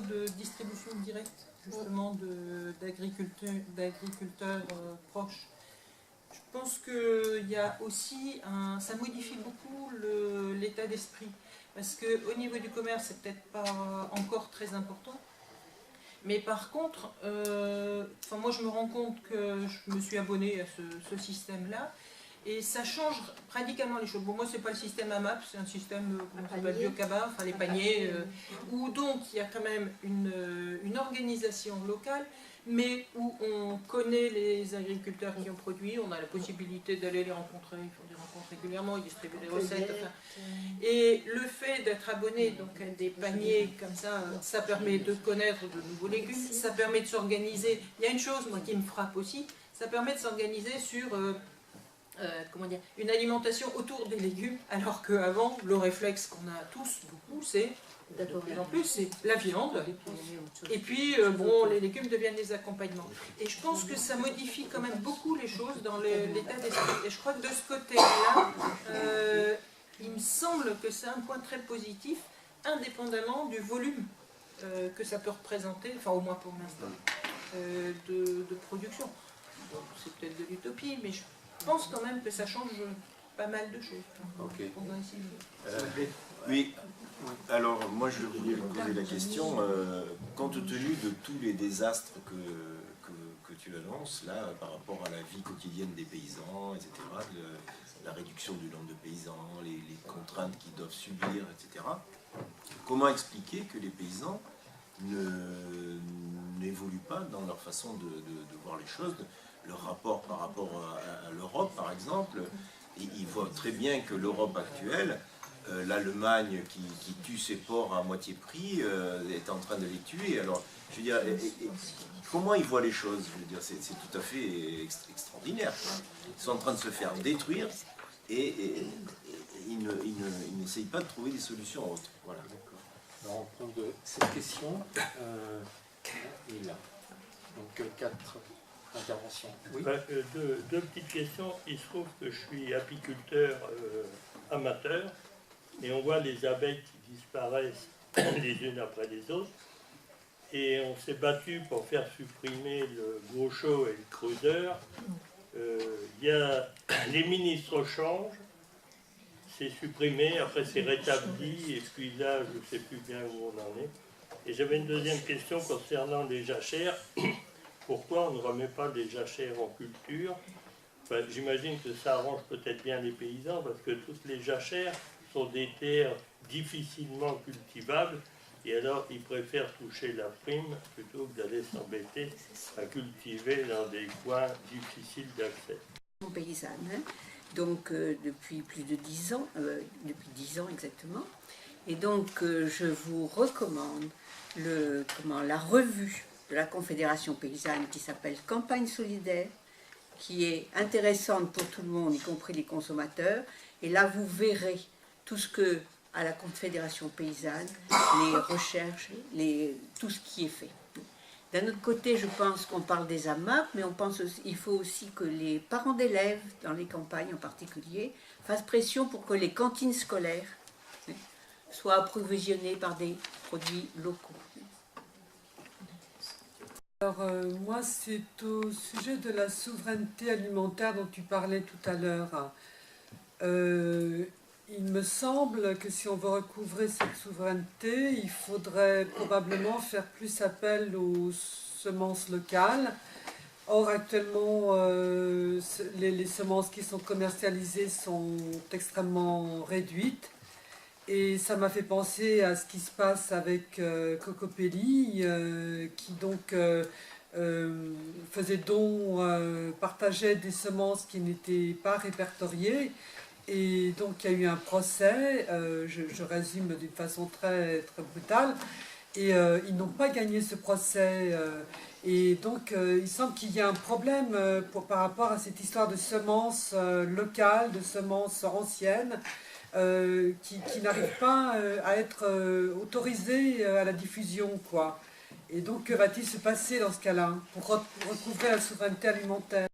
de distribution directe, justement, d'agriculteurs proches. Je pense qu'il y a aussi ça modifie beaucoup l'état d'esprit. Parce qu'au niveau du commerce, c'est peut-être pas encore très important. Mais par contre, moi je me rends compte que je me suis abonnée à ce système-là. Et ça change radicalement les choses. Bon, moi, c'est pas le système AMAP, c'est un système Biocaba, enfin les paniers, où donc il y a quand même une organisation locale, mais où on connaît les agriculteurs qui ont produit, on a la possibilité d'aller les rencontrer, ils font des rencontres régulièrement, ils distribuent des recettes. Enfin. Et le fait d'être abonné donc, à des paniers comme ça permet de connaître de nouveaux légumes, ça permet de s'organiser. Il y a une chose, moi, qui me frappe aussi, ça permet de s'organiser sur... une alimentation autour des légumes, alors qu'avant, le réflexe qu'on a tous beaucoup, c'est, de plus en plus, c'est la viande, et puis, les légumes deviennent des accompagnements. Et je pense que ça modifie quand même beaucoup les choses dans l'état d'esprit. Et je crois que de ce côté-là, il me semble que c'est un point très positif, indépendamment du volume que ça peut représenter, enfin au moins pour l'instant, de production. Donc c'est peut-être de l'utopie, mais je pense quand même que ça change pas mal de choses. Ok. Oui, alors moi je voulais vous poser la question, compte tenu de tous les désastres que tu annonces là par rapport à la vie quotidienne des paysans, etc., la réduction du nombre de paysans, les contraintes qu'ils doivent subir, etc., comment expliquer que les paysans n'évoluent pas dans leur façon de voir les choses, leur rapport par rapport à l'Europe, par exemple. Ils voient très bien que l'Europe actuelle, l'Allemagne qui tue ses porcs à moitié prix, est en train de les tuer. Alors, je veux dire, comment ils voient les choses? Je veux dire, c'est tout à fait extraordinaire. Ils sont en train de se faire détruire et ils n'essayent pas de trouver des solutions autres. Voilà. Alors, on prend cette question. Et là. Donc, 4 interventions. Oui. Deux petites questions. Il se trouve que je suis apiculteur amateur et on voit les abeilles qui disparaissent les unes après les autres. Et on s'est battu pour faire supprimer le gaucho et le creuseur. Les ministres changent, c'est supprimé, après c'est rétabli, et puis là, je ne sais plus bien où on en est. Et j'avais une deuxième question concernant les jachères. Pourquoi on ne remet pas les jachères en culture? Enfin, j'imagine que ça arrange peut-être bien les paysans, parce que toutes les jachères sont des terres difficilement cultivables, et alors ils préfèrent toucher la prime plutôt que d'aller s'embêter à cultiver dans des coins difficiles d'accès. Paysanne, hein, donc depuis plus de 10 ans, depuis 10 ans exactement, et donc je vous recommande la revue de la Confédération paysanne qui s'appelle Campagne solidaire, qui est intéressante pour tout le monde, y compris les consommateurs, et là vous verrez tout ce que à la Confédération paysanne, les recherches, tout ce qui est fait. D'un autre côté, je pense qu'on parle des AMAP, mais on pense aussi, il faut aussi que les parents d'élèves, dans les campagnes en particulier, fassent pression pour que les cantines scolaires soient approvisionnées par des produits locaux. Alors moi, c'est au sujet de la souveraineté alimentaire dont tu parlais tout à l'heure. Il me semble que si on veut recouvrer cette souveraineté, il faudrait probablement faire plus appel aux semences locales. Or, actuellement, les semences qui sont commercialisées sont extrêmement réduites. Et ça m'a fait penser à ce qui se passe avec Cocopelli, qui donc faisait don, partageait des semences qui n'étaient pas répertoriées. Et donc il y a eu un procès, je résume d'une façon très, très brutale, et ils n'ont pas gagné ce procès. Et donc il semble qu'il y a un problème par rapport à cette histoire de semences locales, de semences anciennes, qui n'arrivent pas à être autorisées à la diffusion, quoi. Et donc que va-t-il se passer dans ce cas-là, pour recouvrer la souveraineté alimentaire?